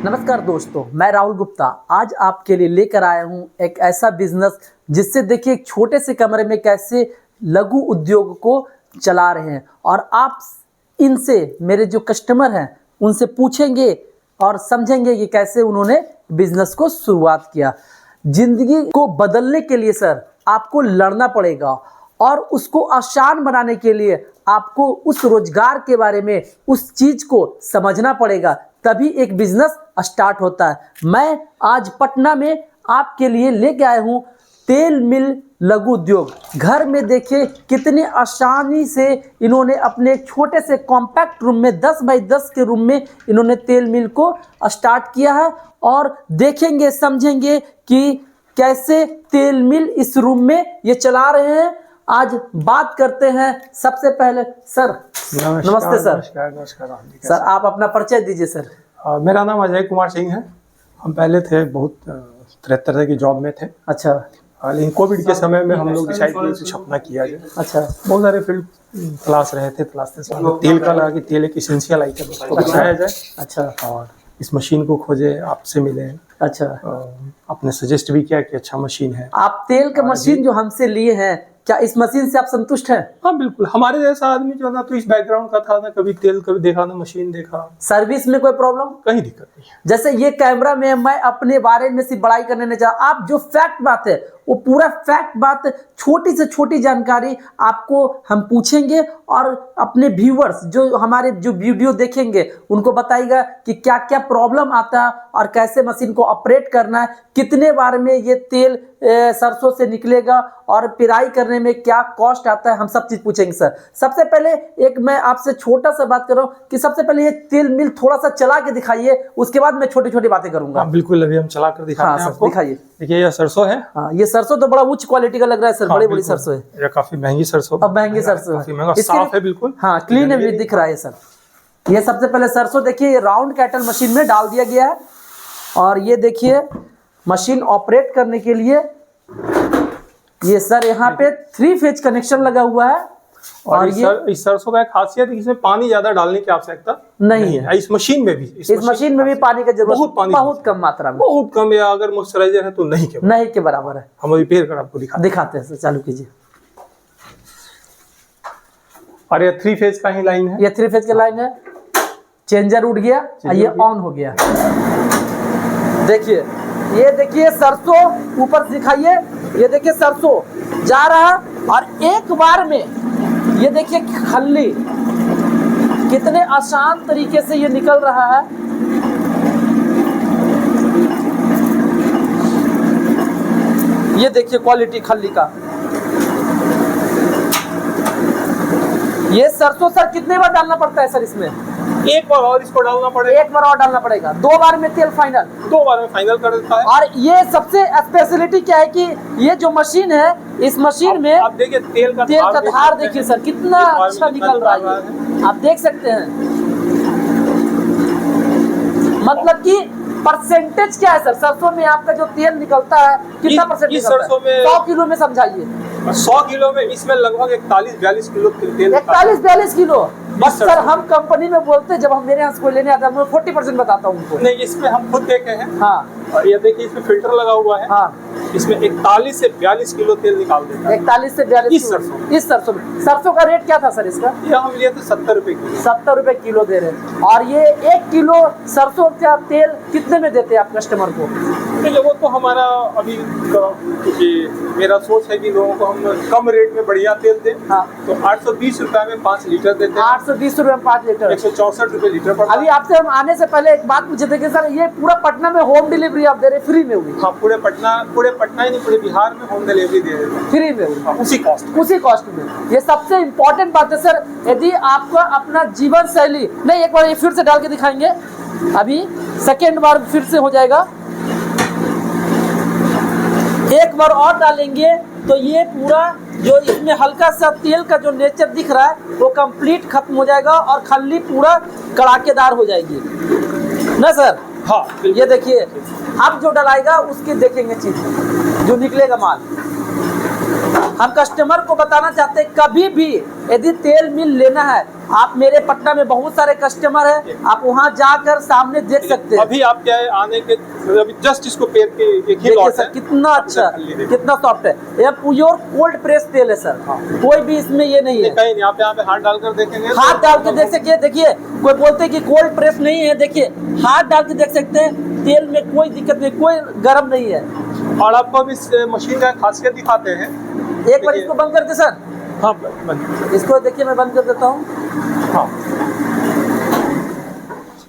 नमस्कार दोस्तों, मैं राहुल गुप्ता आज आपके लिए लेकर आया हूं एक ऐसा बिजनेस जिससे देखिए एक छोटे से कमरे में कैसे लघु उद्योग को चला रहे हैं। और आप इनसे, मेरे जो कस्टमर हैं उनसे पूछेंगे और समझेंगे कि कैसे उन्होंने बिजनेस को शुरुआत किया। जिंदगी को बदलने के लिए सर आपको लड़ना पड़ेगा और उसको आसान बनाने के लिए आपको उस रोजगार के बारे में, उस चीज को समझना पड़ेगा, तभी एक बिजनेस स्टार्ट होता है। मैं आज पटना में आपके लिए लेके आया हूँ तेल मिल लघु उद्योग। घर में देखिए कितने आसानी से इन्होंने अपने छोटे से कॉम्पैक्ट रूम में 10 बाई 10 के रूम में इन्होंने तेल मिल को स्टार्ट किया है। और देखेंगे, समझेंगे कि कैसे तेल मिल इस रूम में ये चला रहे हैं। आज बात करते हैं। सबसे पहले सर नमस्ते सर। नमस्कार सर आप अपना परिचय दीजिए सर। मेरा नाम अजय कुमार सिंह है। हम पहले थे बहुत 73 की जॉब में थे। अच्छा। लेकिन कोविड के समय में हम लोग डिसाइड किए कुछ अपना किया जाए। अच्छा। बहुत सारे फील्ड तलाश रहे थे, तेल का लगा कि तेल एक इसेंशियल आइटम उसको बनाया जाए। अच्छा। और इस मशीन को खोजे, आपसे मिले। अच्छा। आपने सजेस्ट भी किया कि अच्छा मशीन है। आप तेल का मशीन जो हमसे लिए हैं, क्या इस मशीन से आप संतुष्ट हैं? हाँ बिल्कुल। हमारे जैसा आदमी जो ना तो इस बैकग्राउंड का था, ना कभी तेल कभी देखा, ना मशीन देखा। सर्विस में कोई प्रॉब्लम? कहीं दिक्कत नहीं है। जैसे ये कैमरा में मैं अपने बारे में सिर्फ बड़ाई करने नहीं चाहता, आप जो फैक्ट बात है वो पूरा फैक्ट बात, छोटी से छोटी जानकारी आपको हम पूछेंगे और अपने व्यूअर्स जो हमारे जो वीडियो देखेंगे उनको बताइएगा कि क्या क्या प्रॉब्लम आता है और कैसे मशीन को ऑपरेट करना है, कितने बार में ये तेल सरसों से निकलेगा और पिराई करने में क्या कॉस्ट आता है, हम सब चीज़ पूछेंगे सर। सबसे पहले एक मैं आपसे छोटा सा बात कर रहा हूँ कि सबसे पहले ये तेल मिल थोड़ा सा चला के दिखाइए, उसके बाद मैं छोटी छोटी बातें करूंगा। बिल्कुल, अभी हम चला कर दिखाते हैं आपको। दिखाइए। देखिए ये सरसों है। हाँ, ये सरसों तो बड़ा उच्च क्वालिटी का लग रहा है सर। बड़ी बड़ी सरसों है। ये काफी महंगी सरसों। अब महंगी सरसों काफी महंगा, साफ है बिल्कुल। हाँ, क्लीन है, भी दिख रहा है सर। ये सबसे पहले सरसों देखिए, ये राउंड कैटल मशीन में डाल दिया गया है। और ये देखिए मशीन ऑपरेट करने के लिए ये सर यहाँ पे 3 फेज कनेक्शन लगा हुआ है। और इस सरसों का एक खासियत है, इसमें पानी ज्यादा डालने की आवश्यकता नहीं है। इस मशीन में भी इस मशीन में भी पानी का जरूरत बहुत कम मात्रा में, बहुत कम, या अगर मॉइस्चराइजर है तो नहीं के बराबर है। हम अभी पेड़ कर आपको दिखाते हैं सर। चालू कीजिए। और ये 3 फेज का ही लाइन है। ये 3 फेज का लाइन है। चेंजर उठ गया, ये ऑन हो गया। देखिए, ये देखिए सरसों ऊपर दिखाइए। ये देखिए सरसों जा रहा और एक बार में ये देखिए खल्ली कितने आसान तरीके से ये निकल रहा है। ये देखिए क्वालिटी खल्ली का। ये सरसों सर कितने बार डालना पड़ता है सर इसमें? एक बार और इसको डालना पड़ेगा। एक बार और डालना पड़ेगा। 2 बार में तेल फाइनल। 2 बार में फाइनल कर देता है। और ये सबसे स्पेशलिटी क्या है कि ये जो मशीन है, इस मशीन में आप देखिए तेल का धार देखिए सर कितना अच्छा निकल रहा है। आप देख सकते हैं। मतलब कि परसेंटेज क्या है सर सरसों में आपका जो तेल निकलता है, कितना परसेंट निकलता है? 100 किलो में समझाइए। 100 किलो में इसमें लगभग 41-42 किलो तेल। 41-42 किलो। बस सर हम कंपनी में बोलते हैं, जब हम मेरे यहाँ से कोई लेने आता है मैं 40% बताता हूँ उनको। नहीं, इसमें हम खुद देखे हैं। हाँ। और ये देखिए इसमें फिल्टर लगा हुआ है। हाँ। इसमें 41 से 42 किलो तेल निकाल देता है। 41 से 42 इस सरसों में। सरसों का रेट क्या था सर इसका? ये हम लिए थे 70 रुपए किलो। 70 रुपए किलो दे रहे हैं। और ये 1 किलो सरसों का तेल कितने में देते हैं आप कस्टमर को? वो तो हमारा अभी, क्योंकि मेरा सोच है कि लोगों को हम कम रेट में बढ़िया तेल दें। हाँ। तो 820 रुपए में 5 लीटर देते हैं। 820 रुपए में 5 लीटर। 164 रुपए लीटर पड़ता है। अभी आपसे हम आने से पहले एक बात पूछे थे कि सर ये पूरा पटना में होम डिलीवरी आप दे रहे, फ्री में हुई? हाँ, पूरे पटना ही नहीं, पूरे बिहार में होम डिलीवरी दे रहे हैं। फ्री में हुई, उसी कॉस्ट में। ये सबसे इम्पोर्टेंट बात है सर। यदि आपका अपना जीवन शैली नहीं, एक बार ये फिर से डाल के दिखाएंगे। अभी सेकेंड बार फिर से हो जाएगा। एक बार और डालेंगे तो ये पूरा जो इसमें हल्का सा तेल का जो नेचर दिख रहा है वो कंप्लीट खत्म हो जाएगा और खल्ली पूरा कड़ाकेदार हो जाएगी ना सर? हाँ। ये देखिए अब जो डलाएगा उसके देखेंगे चीज जो निकलेगा माल। हम कस्टमर को बताना चाहते हैं कभी भी यदि तेल मिल लेना है, आप मेरे पटना में बहुत सारे कस्टमर हैं, आप वहां जाकर सामने देख सकते हैं। अभी आप क्या है आने के अभी जस्ट इसको पेर के एक ही देखिए लॉट सर है। कितना अच्छा, देखिए। कितना सॉफ्ट है, यह प्योर कोल्ड प्रेस तेल है सर, कोई भी इसमें ये नहीं है। कहीं नहीं, आप यहाँ पे हाथ डालकर देखेंगे, हाथ डाल के देख सकते हैं, देखिए कोई बोलते हैं कि कोल्ड प्रेस नहीं है, देखिए हाथ डाल के देख सकते हैं, तेल में कोई दिक्कत नहीं, कोई गर्म नहीं है। और आपको अब इस मशीन का खासियत दिखाते हैं। एक बार इसको बंद कर दे सर, हाँ बंद। इसको देखिए मैं बंद कर देता हूँ। हाँ,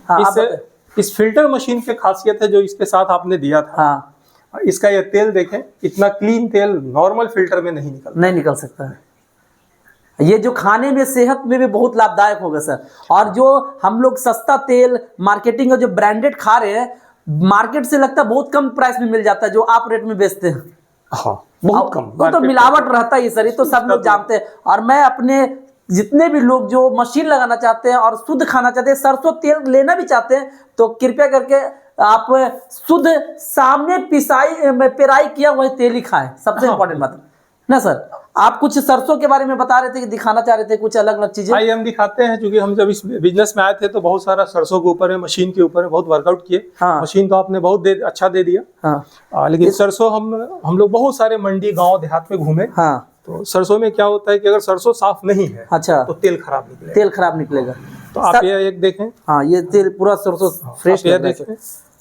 हाँ आप बताएं। इस फिल्टर मशीन की खासियत है जो इसके साथ आपने दिया था। हाँ इसका ये तेल देखें, इतना क्लीन तेल नॉर्मल फिल्टर में नहीं निकलता। नहीं निकल सकता है। ये जो खाने में सेहत में भी बहुत लाभदायक होगा सर। और जो हम लोग सस्ता तेल मार्केटिंग और जो ब्रांडेड खा रहे हैं, मार्केट से लगता है बहुत कम प्राइस में मिल जाता है जो आप रेट में बेचते हैं। हाँ बहुत कम, वो तो मिलावट रहता ही सर, ये तो सब लोग जानते हैं। और मैं अपने जितने भी लोग जो मशीन लगाना चाहते हैं और शुद्ध खाना चाहते हैं, सरसों तेल लेना भी चाहते हैं, तो कृपया करके आप शुद्ध सामने पेराई किया हुआ तेल ही खाएं, सबसे इम्पोर्टेंट बात ना सर। आप कुछ सरसों के बारे में बता रहे थे कि दिखाना चाह रहे थे कुछ अलग अलग चीजें। आइए हम दिखाते हैं, क्योंकि हम जब इस बिजनेस में आए थे तो बहुत सारा सरसों के ऊपर है, मशीन के ऊपर है, बहुत वर्कआउट किए। हाँ। मशीन तो आपने बहुत अच्छा दे दिया। हाँ लेकिन सरसों हम लोग बहुत सारे मंडी गांव देहात में घूमे। हाँ तो सरसों में क्या होता है कि अगर सरसों साफ नहीं है अच्छा तो तेल खराब निकलेगा। तेल खराब निकलेगा। तो आप ये एक देखें। हाँ ये तेल पूरा सरसों फ्रेश ये देखें,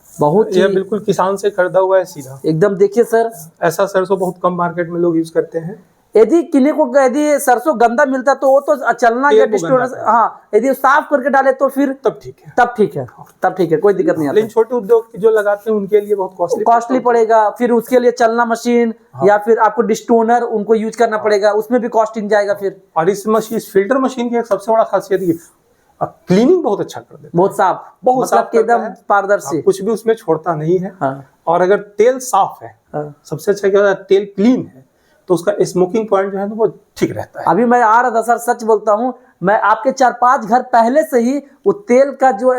बहुत ये बिल्कुल किसान से खरीदा हुआ है सीधा एकदम। देखिए सर ऐसा सरसों बहुत कम मार्केट में लोग यूज करते हैं। यदि किन्हीं को यदि सरसों गंदा मिलता तो वो तो चलना या डिस्टोरेंस, हाँ यदि साफ करके डाले तो फिर तब ठीक है, तब ठीक है, तब ठीक है, कोई दिक्कत नहीं आती। लेकिन छोटे उद्योग जो लगाते हैं उनके लिए बहुत कॉस्टली पड़ेगा, फिर उसके लिए चलना मशीन या फिर आपको डिस्टोनर उनको यूज करना पड़ेगा, उसमें भी कॉस्टिंग जाएगा फिर। और इस फिल्टर मशीन की एक सबसे बड़ा खासियत ये क्लीनिंग बहुत अच्छा कर देता है, बहुत साफ, बहुत मतलब कि एकदम पारदर्शी, कुछ भी उसमें छोड़ता नहीं है। हाँ। और अगर तेल साफ है, सबसे अच्छा क्या होता है, तेल क्लीन है तो उसका स्मोकिंग पॉइंट जो है ना वो ठीक रहता है। अभी मैं आ रहा था सर, सच बोलता हूँ, मैं आपके 4-5 घर पहले से ही वो तेल का जो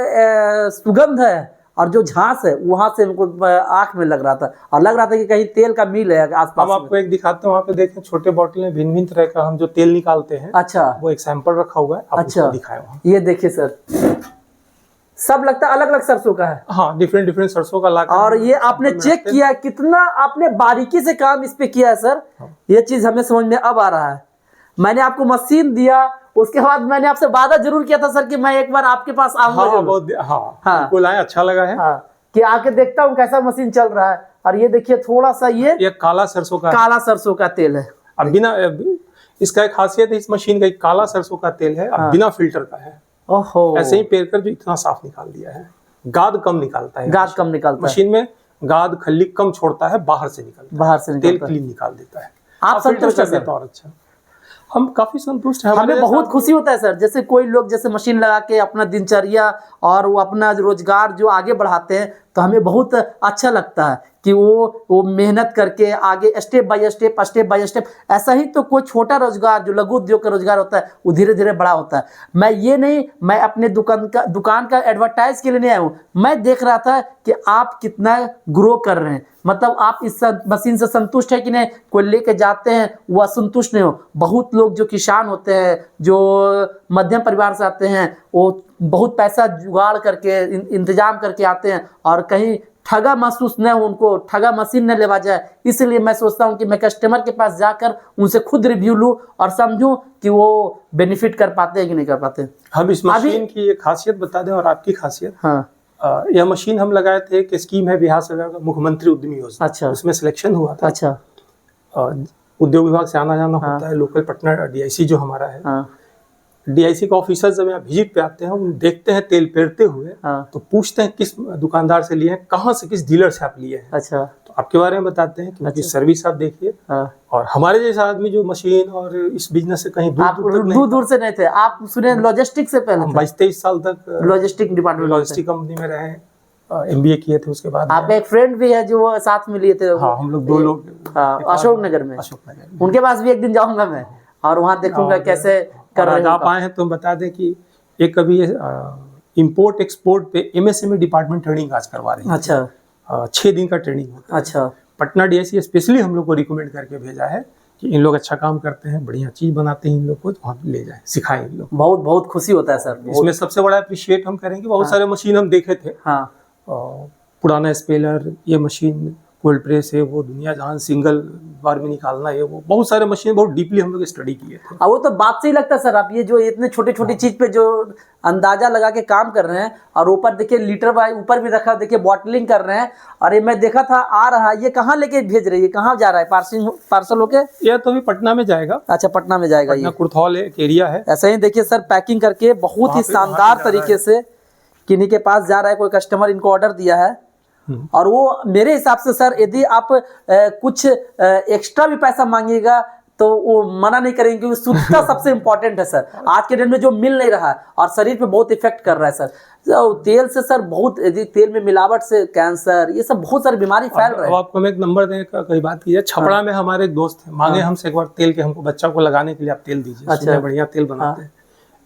सुगंध है और जो झांस है वहां से हमको आंख में लग रहा था, और लग रहा था कि कहीं तेल का मिल है आसपास। हम आपको एक दिखाते हैं, वहाँ पे देखें छोटे बॉटल में भिन्न भिन्न तरह का हम जो तेल निकालते हैं। अच्छा, वो एक सैंपल रखा हुआ है, आप अच्छा दिखाएं वहाँ। ये देखिए सर, सब लगता है अलग अलग सरसों का है। हाँ, डिफरेंट डिफरेंट सरसों का लाकर। और ये आपने चेक किया, कितना आपने बारीकी से काम इस पे किया है सर। ये चीज हमें समझ में अब आ रहा है। मैंने आपको मशीन दिया, उसके बाद मैंने आपसे वादा जरूर किया था सर कि मैं एक बार आपके पास आऊंगा। हाँ, बिल्कुल आए, अच्छा लगा है। हाँ, कि आके देखता हूँ कैसा मशीन चल रहा है। और ये देखिए थोड़ा सा ये काला सरसों का, काला सरसों का तेल है। अब बिना, इसका एक खासियत है इस मशीन का, काला सरसों का तेल है, अब बिना फिल्टर का है। ओहो, ऐसे ही पेर कर जो इतना साफ निकाल दिया है, गाद कम निकालता है, गाद कम निकालता है मशीन में, गाद खल्ली कम छोड़ता है, बाहर से निकलता तेल क्लीन निकाल देता है। आप संतुष्ट हैं सर? और अच्छा, हम काफी संतुष्ट हैं। हमें बहुत खुशी होता है सर, जैसे कोई लोग जैसे मशीन लगा के अपना दिनचर्या और वो अपना रोजगार जो आगे बढ़ाते हैं, तो हमें बहुत अच्छा लगता है कि वो मेहनत करके आगे स्टेप बाय स्टेप, ऐसा ही तो कोई छोटा रोजगार जो लघु उद्योग का रोजगार होता है वो धीरे धीरे बड़ा होता है। मैं अपने दुकान का एडवर्टाइज के लिए नहीं आया हूँ, मैं देख रहा था कि आप कितना ग्रो कर रहे हैं, मतलब आप इस मशीन से संतुष्ट है कि नहीं। कोई लेके जाते हैं वो असंतुष्ट नहीं हो। बहुत लोग जो किसान होते हैं, जो मध्यम परिवार से आते हैं, वो बहुत पैसा जुगाड़ करके इंतजाम करके आते हैं, और कहीं ठगा महसूस न हो, उनको ठगा मशीन न लेवा जाए। इसलिए मैं सोचता हूं कि मैं कस्टमर के पास जाकर उनसे खुद रिव्यू लूं और समझूं कि वो बेनिफिट कर पाते हैं कि नहीं कर पाते। हम इस मशीन की एक खासियत बता दें और आपकी खासियत। हाँ, यह मशीन हम लगाए थे कि स्कीम है बिहार सरकार का, मुख्यमंत्री उद्यमी योजना। अच्छा, उसमें सिलेक्शन हुआ था। अच्छा, उद्योग विभाग से आना जाना होता है, लोकल पटना डीआईसी जो हमारा है, डीआईसी का ऑफिसर जब यहाँ विजिट पे आते हैं, हम देखते हैं तेल पेरते हुए, तो पूछते हैं किस दुकानदार से लिए हैं, कहाँ से, किस डीलर से आप लिए हैं। अच्छा, तो आपके बारे में बताते हैं कि उनकी सर्विस आप देखिए। और हमारे जैसा आदमी जो मशीन और इस बिजनेस से कहीं दूर से नहीं थे, आप सुने लॉजिस्टिक से पहले 22-23 साल तक लॉजिस्टिक डिपार्टमेंट, लॉजिस्टिक कंपनी में रहे, MBA किए थे। उसके बाद आप एक फ्रेंड भी है जो साथ में लिए थे। हाँ, हम लोग 2 लोग, अशोक नगर में। उनके पास भी एक दिन जाऊंगा मैं और वहाँ देखूंगा कैसे कर रहे हैं। आप आए हैं तो बता दें कि एक अभी इंपोर्ट एक्सपोर्ट पे MSME डिपार्टमेंट ट्रेनिंग आज करवा रही है। अच्छा, 6 दिन का ट्रेनिंग होता है। अच्छा, पटना डीआईसी स्पेशली हम लोग को रिकमेंड करके भेजा है कि इन लोग अच्छा काम करते हैं, बढ़िया चीज बनाते हैं, इन लोग को तो वहाँ ले जाए, सिखाएं इन लोग। बहुत बहुत खुशी होता है सर। इसमें सबसे बड़ा अप्रिशिएट हम करेंगे, बहुत सारे मशीन हम देखे थे। हाँ पुराना स्पेलर, ये मशीन कोल्ड प्रेस है, वो दुनिया जहान सिंगल बार में निकालना है, वो बहुत सारे मशीन बहुत डीपली हम लोग स्टडी किए थे। वो तो बात से ही लगता है सर, आप ये जो इतने छोटे छोटी चीज पे जो अंदाजा लगा के काम कर रहे हैं, और ऊपर देखिए लीटर बाय ऊपर भी रखा, देखिए बॉटलिंग कर रहे हैं। और ये मैं देखा था आ रहा है, ये कहाँ लेके भेज रही है, कहाँ जा रहा है पार्सल होके? यह तो अभी पटना में जाएगा। अच्छा पटना में जाएगा, ये कुर्थौल एक एरिया है। ऐसा ही देखिए सर, पैकिंग करके बहुत ही शानदार तरीके से किन्हीं के पास जा रहा है, कोई कस्टमर इनको ऑर्डर दिया है। और वो मेरे हिसाब से सर, यदि आप कुछ एक्स्ट्रा भी पैसा मांगिएगा तो वो मना नहीं करेंगे, क्योंकि शुद्धता सबसे इंपॉर्टेंट है सर। आज के दिन में जो मिल नहीं रहा है और शरीर पे बहुत इफेक्ट कर रहा है सर, तो तेल से सर बहुत, यदि तेल में मिलावट से कैंसर, ये सब बहुत सारी बीमारी फैल रहा है। आपको मैं एक नंबर देने का कई बात की है, छपड़ा में हमारे एक दोस्त है, मांगे हमसे एक बार तेल के, हमको बच्चा को लगाने के लिए आप तेल दीजिए। अच्छा, बढ़िया तेल बनाते हैं।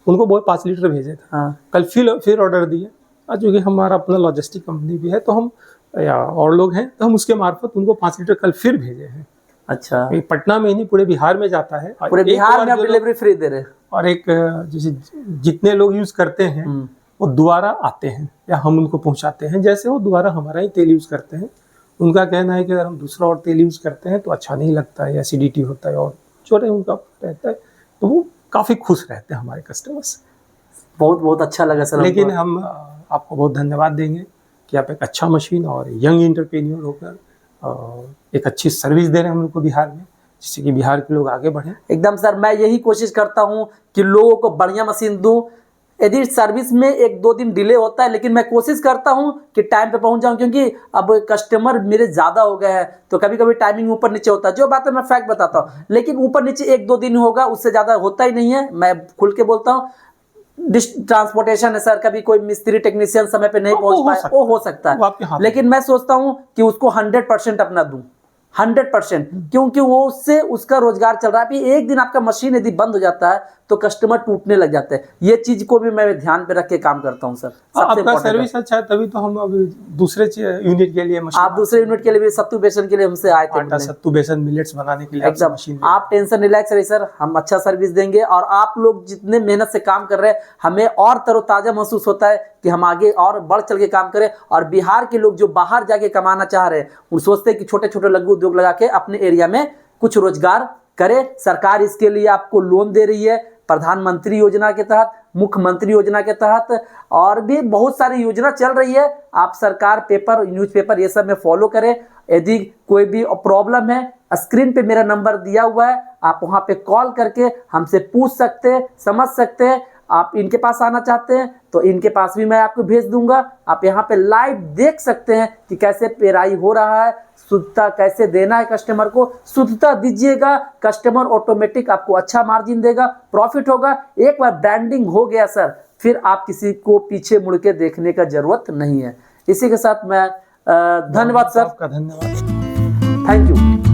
उनको बहुत 5 लीटर भेजे थे। कल फिर ऑर्डर दिए, चूंकि हमारा अपना लॉजिस्टिक कंपनी भी है, तो हम या और लोग हैं, तो हम उसके मार्फत उनको 5 लीटर कल फिर भेजे हैं। अच्छा, पटना में ही नहीं, पूरे बिहार में जाता है। पूरे बिहार में आप डिलीवरी फ्री दे रहे हैं। और एक जैसे जितने लोग यूज करते हैं वो दोबारा आते हैं, या हम उनको पहुंचाते हैं, जैसे वो दोबारा हमारा ही तेल यूज करते हैं। उनका कहना है कि अगर हम दूसरा और तेल यूज करते हैं तो अच्छा नहीं लगता है, एसिडिटी होता है और छोटे उनका रहता है, तो वो काफी खुश रहते हैं हमारे कस्टमर्स। बहुत बहुत अच्छा लगा सर। लेकिन हम आपको बहुत धन्यवाद देंगे कि आप एक अच्छा मशीन और यंग एंटरप्रेन्योर होकर एक अच्छी सर्विस दे रहे हैं हम लोग को बिहार में, जिससे कि बिहार के लोग आगे बढ़ें। एकदम सर, मैं यही कोशिश करता हूं कि लोगों को बढ़िया मशीन दूं। यदि सर्विस में 1-2 दिन डिले होता है, लेकिन मैं कोशिश करता हूं कि टाइम पे पहुंच जाऊं, क्योंकि अब कस्टमर मेरे ज़्यादा हो गए हैं, तो कभी कभी टाइमिंग ऊपर नीचे होता है। जो बात है मैं फैक्ट बताता हूँ, लेकिन ऊपर नीचे 1-2 दिन होगा, उससे ज़्यादा होता ही नहीं है। मैं खुल के बोलता हूँ, ट्रांसपोर्टेशन है सर, कभी कोई मिस्त्री टेक्नीशियन समय पे नहीं पहुंच पाए, वो हो सकता है, लेकिन मैं सोचता हूं कि उसको 100% अपना दूं, 100%, क्योंकि वो उससे उसका रोजगार चल रहा है। अभी एक दिन आपका मशीन यदि बंद हो जाता है तो कस्टमर टूटने लग जाते हैं। ये चीज को भी मैं ध्यान पे रख के काम करता हूँ सर। आपका सर्विस अच्छा है, तभी तो हम अभी दूसरे यूनिट के लिए मशीन, आप दूसरे यूनिट के लिए भी सत्तू बेसन के लिए हमसे आए थे, आटा सत्तू बेसन मिलेट्स बनाने के लिए एकदम मशीन। आप टेंशन रिलैक्स रहिए सर, हम अच्छा सर्विस देंगे। और आप लोग जितने मेहनत से काम कर रहे हैं, हमें और तरोताजा महसूस होता है कि हम आगे और बढ़ चल के काम करें। और बिहार के लोग जो बाहर जाके कमाना चाह रहे हैं, वो सोचते हैं कि छोटे छोटे लघु उद्योग लगा के अपने एरिया में कुछ रोजगार करे। सरकार इसके लिए आपको लोन दे रही है, प्रधानमंत्री योजना के तहत, मुख्यमंत्री योजना के तहत, और भी बहुत सारी योजना चल रही है। आप सरकार पेपर, न्यूज़पेपर, ये सब में फॉलो करें। यदि कोई भी प्रॉब्लम है, स्क्रीन पे मेरा नंबर दिया हुआ है, आप वहां पे कॉल करके हमसे पूछ सकते हैं, समझ सकते हैं। आप इनके पास आना चाहते हैं तो इनके पास भी मैं आपको भेज दूंगा। आप यहाँ पे लाइव देख सकते हैं कि कैसे पेराई हो रहा है, शुद्धता कैसे देना है कस्टमर को। शुद्धता दीजिएगा, कस्टमर ऑटोमेटिक आपको अच्छा मार्जिन देगा, प्रॉफिट होगा। एक बार ब्रांडिंग हो गया सर, फिर आप किसी को पीछे मुड़ के देखने का जरूरत नहीं है। इसी के साथ मैं धन्यवाद सर, आपका धन्यवाद, थैंक यू।